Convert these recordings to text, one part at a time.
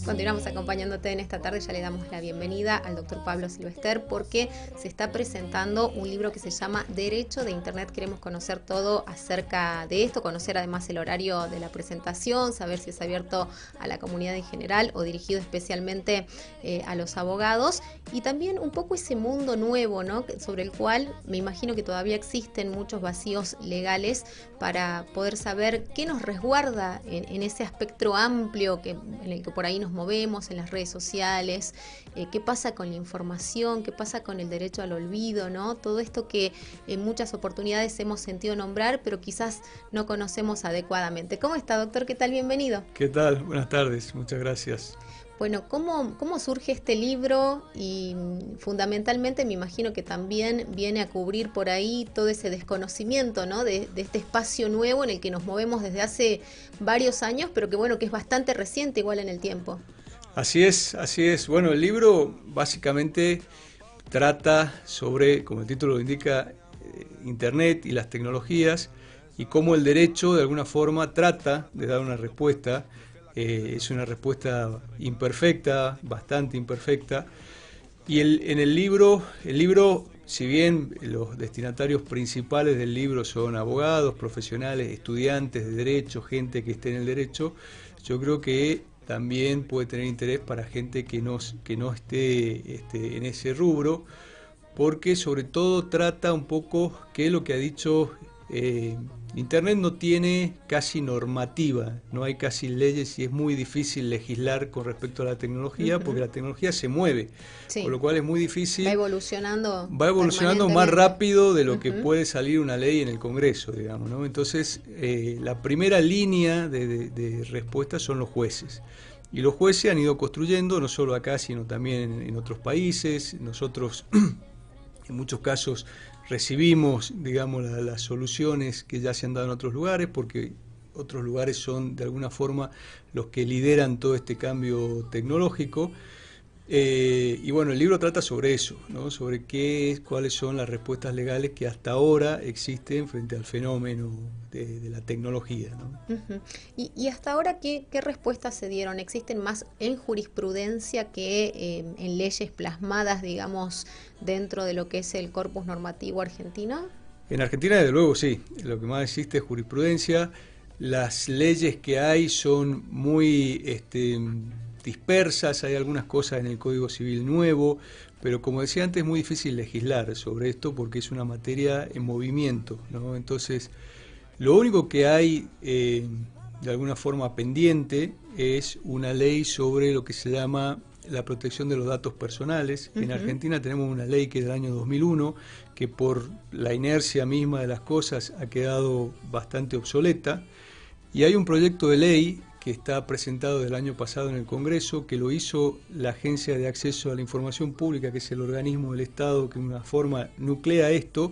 Continuamos acompañándote en esta tarde. Ya le damos la bienvenida al doctor Pablo Silvester porque se está presentando un libro que se llama Derecho de Internet. Queremos conocer todo acerca de esto, conocer además el horario de la presentación, saber si es abierto a la comunidad en general o dirigido especialmente a los abogados, y también un poco ese mundo nuevo, ¿no?, sobre el cual me imagino que todavía existen muchos vacíos legales para poder saber qué nos resguarda en ese espectro amplio en el que por ahí nos movemos, en las redes sociales, qué pasa con la información, qué pasa con el derecho al olvido, ¿no? Todo esto que en muchas oportunidades hemos sentido nombrar, pero quizás no conocemos adecuadamente. ¿Cómo está, doctor? ¿Qué tal? Bienvenido. ¿Qué tal? Buenas tardes, muchas gracias. Bueno, ¿cómo surge este libro? Y fundamentalmente me imagino que también viene a cubrir por ahí todo ese desconocimiento, ¿no?, de este espacio nuevo en el que nos movemos desde hace varios años, pero que bueno, que es bastante reciente igual en el tiempo. Así es, así es. Bueno, el libro básicamente trata sobre, como el título lo indica, Internet y las tecnologías, y cómo el derecho de alguna forma trata de dar una respuesta. Es una respuesta imperfecta, bastante imperfecta. Y en el libro, si bien los destinatarios principales del libro son abogados, profesionales, estudiantes de derecho, gente que esté en el derecho, yo creo que también puede tener interés para gente que no esté en ese rubro, porque sobre todo trata un poco que lo que ha dicho Internet no tiene casi normativa, no hay casi leyes y es muy difícil legislar con respecto a la tecnología, porque la tecnología se mueve, Sí. con lo cual es muy difícil. Va evolucionando Más rápido de lo que Ujú. puede salir una ley en el Congreso, digamos, ¿no? Entonces, la primera línea de respuesta son los jueces. Y los jueces han ido construyendo, no solo acá, sino también en otros países. Nosotros, en muchos casos, recibimos, digamos, las soluciones que ya se han dado en otros lugares, porque otros lugares son de alguna forma los que lideran todo este cambio tecnológico. Y bueno, el libro trata sobre eso, ¿no? Sobre cuáles son las respuestas legales que hasta ahora existen frente al fenómeno de la tecnología, ¿no? Ujú. Y hasta ahora, ¿qué respuestas se dieron? ¿Existen más en jurisprudencia que en leyes plasmadas, digamos, dentro de lo que es el corpus normativo argentino? En Argentina, desde luego, sí. Lo que más existe es jurisprudencia. Las leyes que hay son muy dispersas, hay algunas cosas en el Código Civil nuevo, pero como decía antes, es muy difícil legislar sobre esto porque es una materia en movimiento, ¿no? Entonces, lo único que hay de alguna forma pendiente es una ley sobre lo que se llama la protección de los datos personales. En Argentina tenemos una ley que es del año 2001, que por la inercia misma de las cosas ha quedado bastante obsoleta, y hay un proyecto de ley que está presentado del año pasado en el Congreso, que lo hizo la Agencia de Acceso a la Información Pública, que es el organismo del Estado que de una forma nuclea esto,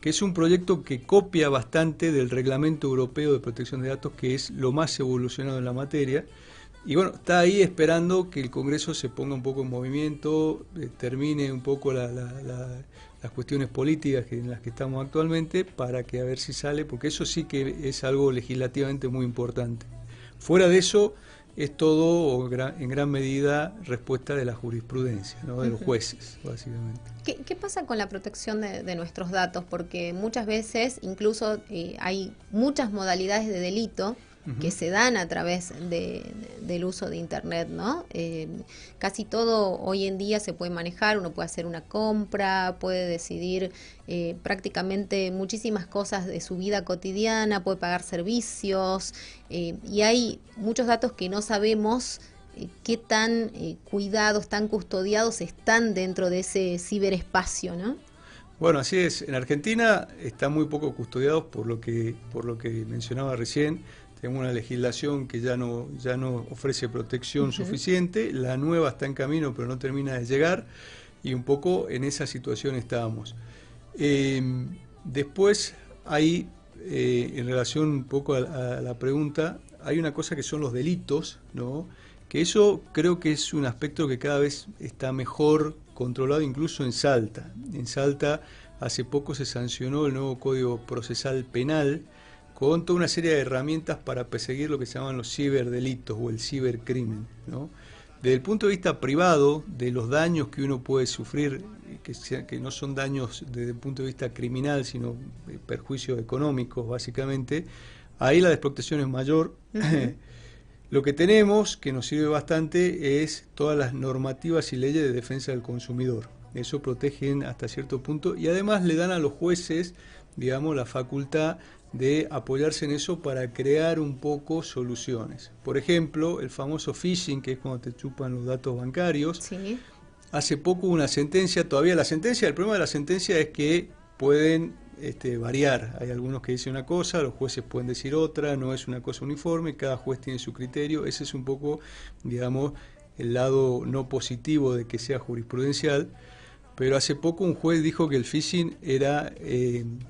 que es un proyecto que copia bastante del Reglamento Europeo de Protección de Datos, que es lo más evolucionado en la materia. Y bueno, está ahí esperando que el Congreso se ponga un poco en movimiento, termine un poco las cuestiones políticas en las que estamos actualmente, para que a ver si sale, porque eso sí que es algo legislativamente muy importante. Fuera de eso, es todo en gran medida respuesta de la jurisprudencia, ¿no?, de los jueces, básicamente. ¿Qué pasa con la protección de nuestros datos? Porque muchas veces, incluso hay muchas modalidades de delito que se dan a través del uso de Internet, ¿no? Casi todo hoy en día se puede manejar, uno puede hacer una compra, puede decidir prácticamente muchísimas cosas de su vida cotidiana, puede pagar servicios, y hay muchos datos que no sabemos qué tan cuidados, tan custodiados están dentro de ese ciberespacio, ¿no? Bueno, así es. En Argentina están muy poco custodiados por lo que mencionaba recién. Tenemos una legislación que ya no ofrece protección suficiente. La nueva está en camino, pero no termina de llegar. Y un poco en esa situación estábamos. Después hay, en relación un poco a la pregunta, hay una cosa que son los delitos, ¿no? Que eso creo que es un aspecto que cada vez está mejor controlado, incluso en Salta. En Salta hace poco se sancionó el nuevo Código Procesal Penal, con toda una serie de herramientas para perseguir lo que se llaman los ciberdelitos o el cibercrimen, ¿no? Desde el punto de vista privado, de los daños que uno puede sufrir, que no son daños desde el punto de vista criminal, sino perjuicios económicos, básicamente, ahí la explotación es mayor. Lo que tenemos, que nos sirve bastante, es todas las normativas y leyes de defensa del consumidor. Eso protegen hasta cierto punto y además le dan a los jueces, digamos, la facultad de apoyarse en eso para crear un poco soluciones. Por ejemplo, el famoso phishing, que es cuando te chupan los datos bancarios. Sí. Hace poco hubo una sentencia, todavía la sentencia, el problema de la sentencia es que pueden variar. Hay algunos que dicen una cosa, los jueces pueden decir otra, no es una cosa uniforme, cada juez tiene su criterio. Ese es un poco, digamos, el lado no positivo de que sea jurisprudencial. Pero hace poco un juez dijo que el phishing era,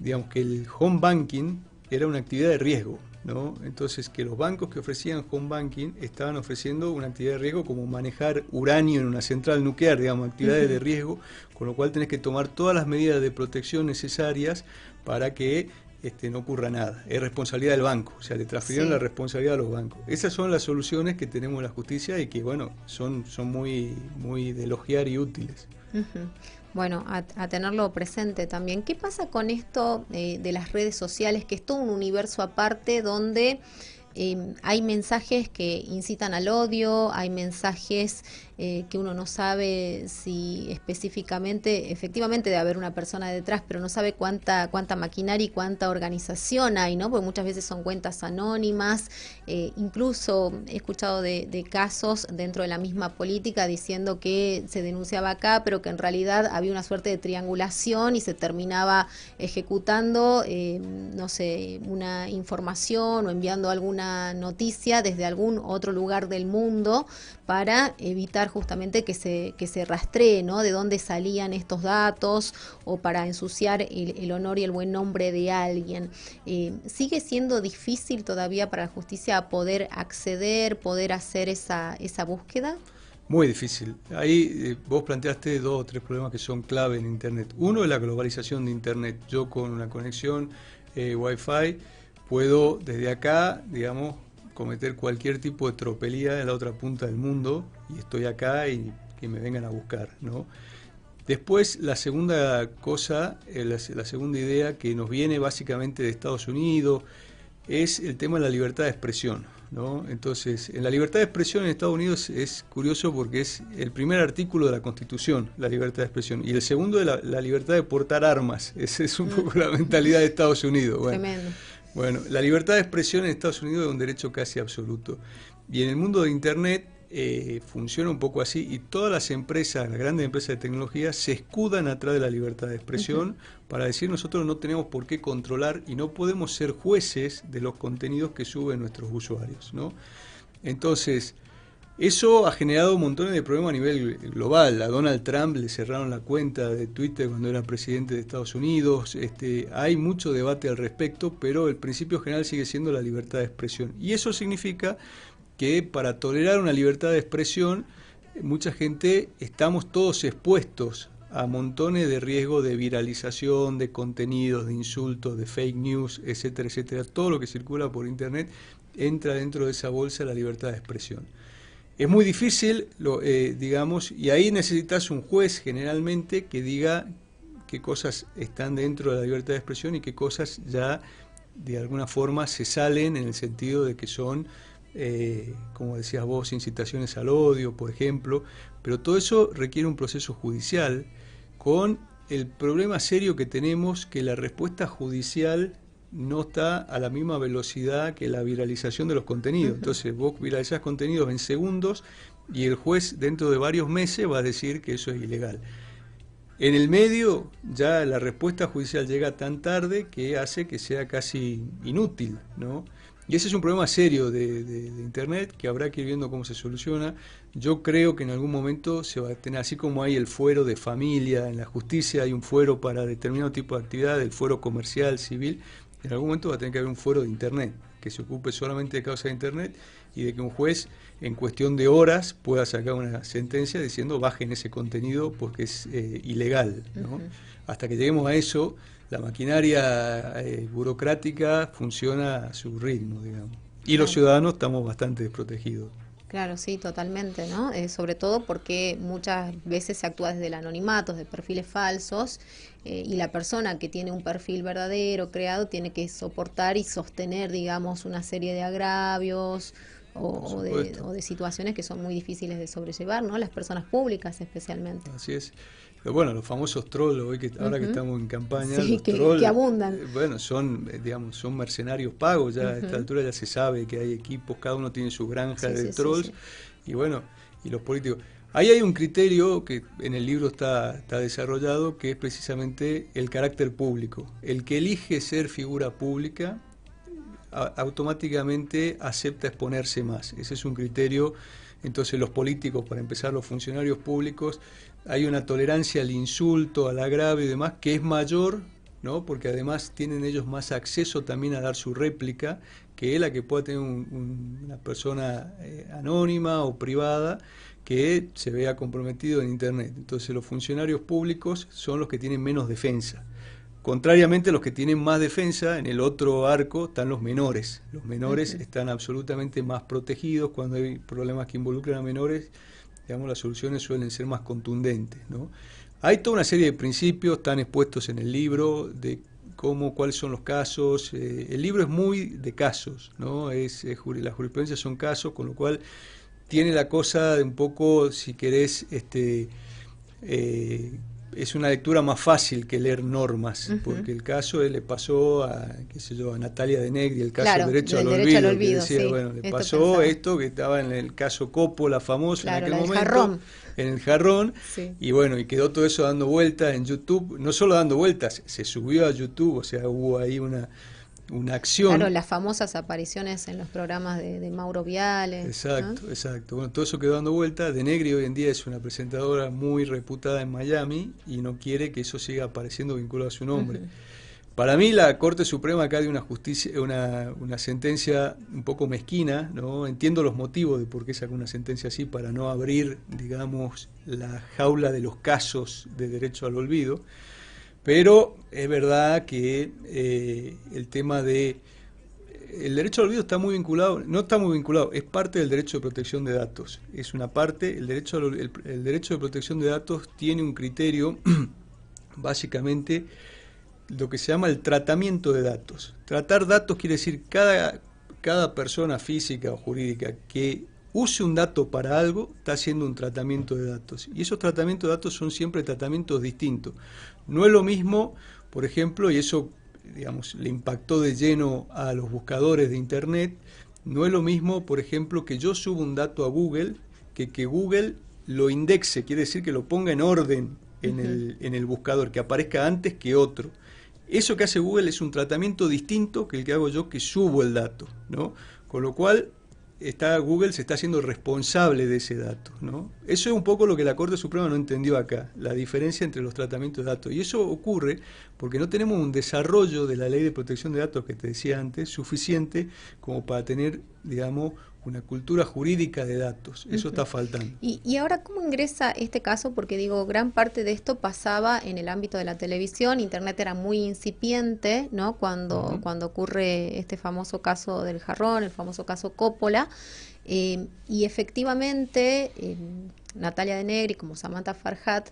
digamos, que el home banking era una actividad de riesgo, ¿no? Entonces, que los bancos que ofrecían home banking estaban ofreciendo una actividad de riesgo como manejar uranio en una central nuclear, digamos, actividades de riesgo, con lo cual tenés que tomar todas las medidas de protección necesarias para que no ocurra nada. Es responsabilidad del banco, o sea, le transfirieron la responsabilidad a los bancos. Esas son las soluciones que tenemos en la justicia y que, bueno, son muy, muy de elogiar y útiles. Bueno, a tenerlo presente también. ¿Qué pasa con esto de las redes sociales, que es todo un universo aparte donde hay mensajes que incitan al odio, hay mensajes que uno no sabe si específicamente, efectivamente debe haber una persona detrás, pero no sabe cuánta maquinaria y cuánta organización hay, ¿no? Porque muchas veces son cuentas anónimas, incluso he escuchado de casos dentro de la misma política diciendo que se denunciaba acá, pero que en realidad había una suerte de triangulación y se terminaba ejecutando, no sé, una información o enviando alguna noticia desde algún otro lugar del mundo para evitar justamente que se rastree, ¿no?, de dónde salían estos datos o para ensuciar el honor y el buen nombre de alguien. ¿Sigue siendo difícil todavía para la justicia poder acceder, poder hacer esa búsqueda? Muy difícil. Ahí vos planteaste 2 o 3 problemas que son clave en Internet. Uno es la globalización de Internet. Yo con una conexión Wi-Fi puedo desde acá, digamos, cometer cualquier tipo de tropelía en la otra punta del mundo y estoy acá y que me vengan a buscar, ¿no? Después, la segunda cosa, la segunda idea que nos viene básicamente de Estados Unidos es el tema de la libertad de expresión, ¿no? Entonces, en la libertad de expresión en Estados Unidos es curioso porque es el primer artículo de la Constitución, la libertad de expresión, y el segundo de la libertad de portar armas. Esa es un poco la mentalidad de Estados Unidos. Bueno, tremendo. Bueno, la libertad de expresión en Estados Unidos es un derecho casi absoluto. Y en el mundo de Internet funciona un poco así y todas las empresas, las grandes empresas de tecnología, se escudan atrás de la libertad de expresión para decir nosotros no tenemos por qué controlar y no podemos ser jueces de los contenidos que suben nuestros usuarios, ¿no? Entonces, eso ha generado montones de problemas a nivel global. A Donald Trump le cerraron la cuenta de Twitter cuando era presidente de Estados Unidos. Hay mucho debate al respecto, pero el principio general sigue siendo la libertad de expresión. Y eso significa que para tolerar una libertad de expresión, mucha gente estamos todos expuestos a montones de riesgo de viralización, de contenidos, de insultos, de fake news, etcétera, etcétera. Todo lo que circula por Internet entra dentro de esa bolsa de la libertad de expresión. Es muy difícil, digamos, y ahí necesitas un juez generalmente que diga qué cosas están dentro de la libertad de expresión y qué cosas ya de alguna forma se salen en el sentido de que son, como decías vos, incitaciones al odio, por ejemplo, pero todo eso requiere un proceso judicial con el problema serio que tenemos que la respuesta judicial no está a la misma velocidad que la viralización de los contenidos. Entonces vos viralizás contenidos en segundos y el juez dentro de varios meses va a decir que eso es ilegal. En el medio ya la respuesta judicial llega tan tarde que hace que sea casi inútil, ¿no? Y ese es un problema serio de Internet que habrá que ir viendo cómo se soluciona. Yo creo que en algún momento se va a tener, así como hay el fuero de familia, en la justicia hay un fuero para determinado tipo de actividad, el fuero comercial, civil. En algún momento va a tener que haber un fuero de Internet que se ocupe solamente de causa de Internet y de que un juez en cuestión de horas pueda sacar una sentencia diciendo bajen ese contenido porque es ilegal, ¿no? Hasta que lleguemos a eso, la maquinaria burocrática funciona a su ritmo, digamos. Y los ciudadanos estamos bastante desprotegidos. Claro, sí, totalmente, ¿no? Sobre todo porque muchas veces se actúa desde el anonimato, de perfiles falsos, y la persona que tiene un perfil verdadero, creado, tiene que soportar y sostener, digamos, una serie de agravios o de situaciones que son muy difíciles de sobrellevar, ¿no? Las personas públicas especialmente. Así es. Pero bueno, los famosos trolls, hoy que ahora que estamos en campaña, sí, los trolls, que abundan. Bueno, son, digamos, son mercenarios pagos, ya a esta altura ya se sabe que hay equipos, cada uno tiene su granja de trolls, y bueno, y los políticos. Ahí hay un criterio que en el libro está desarrollado, que es precisamente el carácter público. El que elige ser figura pública automáticamente acepta exponerse más. Ese es un criterio. Entonces los políticos, para empezar, los funcionarios públicos, hay una tolerancia al insulto, al agravio y demás, que es mayor, ¿no? Porque además tienen ellos más acceso también a dar su réplica que la que pueda tener una persona anónima o privada que se vea comprometido en Internet. Entonces los funcionarios públicos son los que tienen menos defensa. Contrariamente, los que tienen más defensa, en el otro arco están los menores. Los menores están absolutamente más protegidos. Cuando hay problemas que involucran a menores, digamos, las soluciones suelen ser más contundentes, ¿no? Hay toda una serie de principios, están expuestos en el libro, de cuáles son los casos. El libro es muy de casos, ¿no? La jurisprudencia son casos, con lo cual tiene la cosa de un poco, si querés, es una lectura más fácil que leer normas, porque el caso le pasó a Natalia de Negri, el caso del derecho al olvido, que decía, sí, bueno, le pasó esto que estaba en el caso Coppola famoso en aquel momento, en el jarrón, y bueno, y quedó todo eso dando vueltas en YouTube, no solo dando vueltas, se subió a YouTube, o sea, hubo ahí una acción. Claro, las famosas apariciones en los programas de Mauro Viale. Exacto, ¿no? Exacto. Bueno, todo eso quedó dando vuelta. De Negri hoy en día es una presentadora muy reputada en Miami y no quiere que eso siga apareciendo vinculado a su nombre. Para mí la Corte Suprema acá dio una sentencia un poco mezquina, ¿no? Entiendo los motivos de por qué sacó una sentencia así, para no abrir, digamos, la jaula de los casos de derecho al olvido. Pero es verdad que el tema de el derecho al olvido está muy vinculado, no está muy vinculado, es parte del derecho de protección de datos. Es una parte, el derecho de protección de datos tiene un criterio, básicamente, lo que se llama el tratamiento de datos. Tratar datos quiere decir cada persona física o jurídica que use un dato para algo, está haciendo un tratamiento de datos. Y esos tratamientos de datos son siempre tratamientos distintos. No es lo mismo, por ejemplo, y eso, digamos, le impactó de lleno a los buscadores de Internet, no es lo mismo, por ejemplo, que yo suba un dato a Google, que Google lo indexe, quiere decir que lo ponga en orden en el buscador, que aparezca antes que otro. Eso que hace Google es un tratamiento distinto que el que hago yo, que subo el dato, ¿no? Con lo cual Google se está haciendo responsable de ese dato, ¿no? Eso es un poco lo que la Corte Suprema no entendió acá, la diferencia entre los tratamientos de datos. Y eso ocurre porque no tenemos un desarrollo de la Ley de Protección de Datos, que te decía antes, suficiente como para tener, digamos, una cultura jurídica de datos. Eso está faltando. ¿Y ahora cómo ingresa este caso? Porque digo, gran parte de esto pasaba en el ámbito de la televisión, Internet era muy incipiente, ¿no? Cuando ocurre este famoso caso del jarrón, el famoso caso Coppola, y efectivamente Natalia de Negri como Samantha Farhat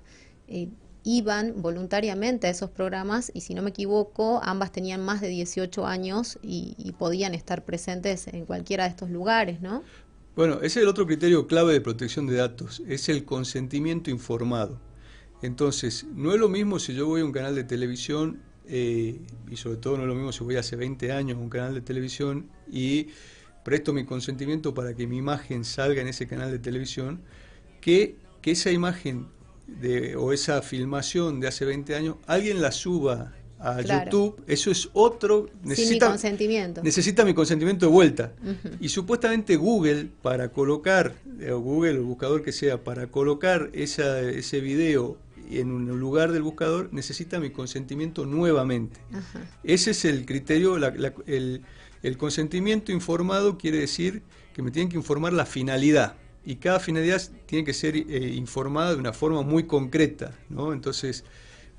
iban voluntariamente a esos programas y, si no me equivoco, ambas tenían más de 18 años y podían estar presentes en cualquiera de estos lugares, ¿no? Bueno, ese es el otro criterio clave de protección de datos, es el consentimiento informado. Entonces, no es lo mismo si yo voy a un canal de televisión, y sobre todo no es lo mismo si voy hace 20 años a un canal de televisión y presto mi consentimiento para que mi imagen salga en ese canal de televisión, que esa imagen o esa filmación de hace 20 años, alguien la suba a YouTube, eso es otro, necesita mi consentimiento de vuelta. Y supuestamente Google, para colocar, Google o el buscador que sea, para colocar ese video en un lugar del buscador, necesita mi consentimiento nuevamente. Ese es el criterio, el consentimiento informado quiere decir que me tienen que informar la finalidad. Y cada finalidad tiene que ser informada de una forma muy concreta, ¿no? Entonces,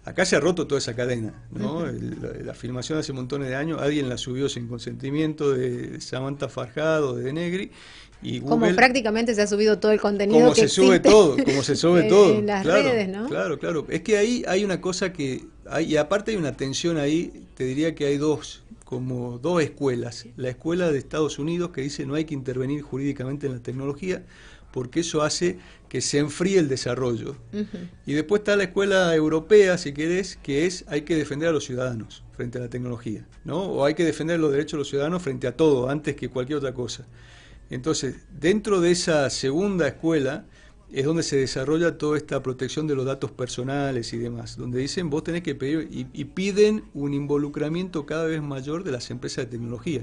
Acá se ha roto toda esa cadena, ¿no? La filmación hace montones de años, alguien la subió sin consentimiento de Samantha Farjad, de Negri, y Google, como prácticamente se ha subido todo el contenido como que se sube existe todo, como se sube todo, en las claro, redes, ¿no? claro. Es que ahí hay una cosa que y aparte hay una tensión ahí, te diría que hay como dos escuelas. La escuela de Estados Unidos que dice no hay que intervenir jurídicamente en la tecnología, porque eso hace que se enfríe el desarrollo. Y después está la escuela europea, si querés, que es hay que defender a los ciudadanos frente a la tecnología, ¿no? O hay que defender los derechos de los ciudadanos frente a todo, antes que cualquier otra cosa. Entonces, dentro de esa segunda escuela es donde se desarrolla toda esta protección de los datos personales y demás, donde dicen vos tenés que pedir, y piden un involucramiento cada vez mayor de las empresas de tecnología.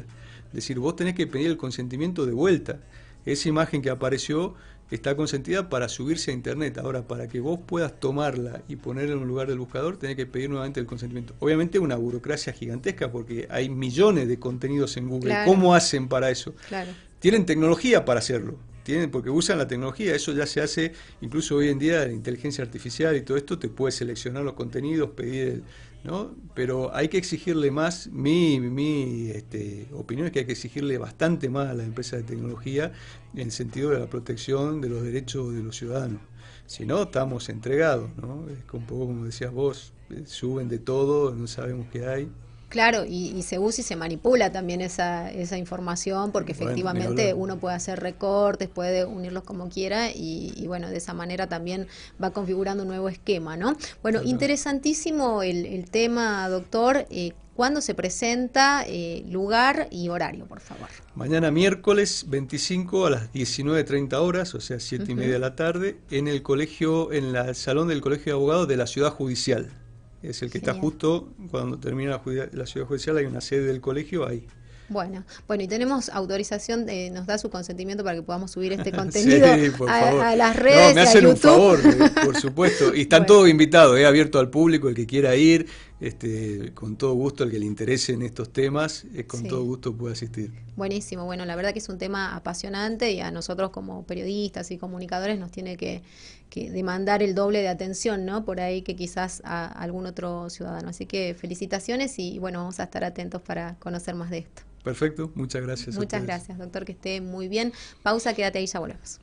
Es decir, vos tenés que pedir el consentimiento de vuelta. Esa imagen que apareció está consentida para subirse a internet. Ahora, para que vos puedas tomarla y ponerla en un lugar del buscador, tenés que pedir nuevamente el consentimiento. Obviamente una burocracia gigantesca porque hay millones de contenidos en Google. Claro. ¿Cómo hacen para eso? Claro. Tienen tecnología para hacerlo, porque usan la tecnología, eso ya se hace, incluso hoy en día la inteligencia artificial y todo esto te puede seleccionar los contenidos, pedir, ¿no? Pero hay que exigirle más, mi opinión es que hay que exigirle bastante más a las empresas de tecnología en el sentido de la protección de los derechos de los ciudadanos. Si no, estamos entregados, ¿no? Es un poco como decías vos, suben de todo, no sabemos qué hay. Claro, y se usa y se manipula también esa información porque Bueno, efectivamente uno puede hacer recortes, puede unirlos como quiera y bueno, de esa manera también va configurando un nuevo esquema, ¿no? Bueno, interesantísimo el tema, doctor. ¿Cuándo se presenta? Lugar y horario, por favor. Mañana miércoles 25 a las 19:30 horas, o sea, 7:30 de la tarde, en el colegio, en el salón del Colegio de Abogados de la Ciudad Judicial. Es el que está justo cuando termina la ciudad judicial, hay una sede del colegio ahí. Bueno, y tenemos autorización, nos da su consentimiento para que podamos subir este contenido sí, por favor. A las redes, no, me hacen a YouTube. un favor, por supuesto. Y están todos invitados, abierto al público, el que quiera ir, con todo gusto, el que le interese en estos temas, con todo gusto puede asistir. Buenísimo, bueno, la verdad que es un tema apasionante y a nosotros como periodistas y comunicadores nos tiene que demandar el doble de atención, ¿no? Por ahí que quizás a algún otro ciudadano. Así que felicitaciones y bueno, vamos a estar atentos para conocer más de esto. Perfecto, muchas gracias. Muchas gracias, doctor, que esté muy bien. Pausa, quédate ahí, ya volvemos.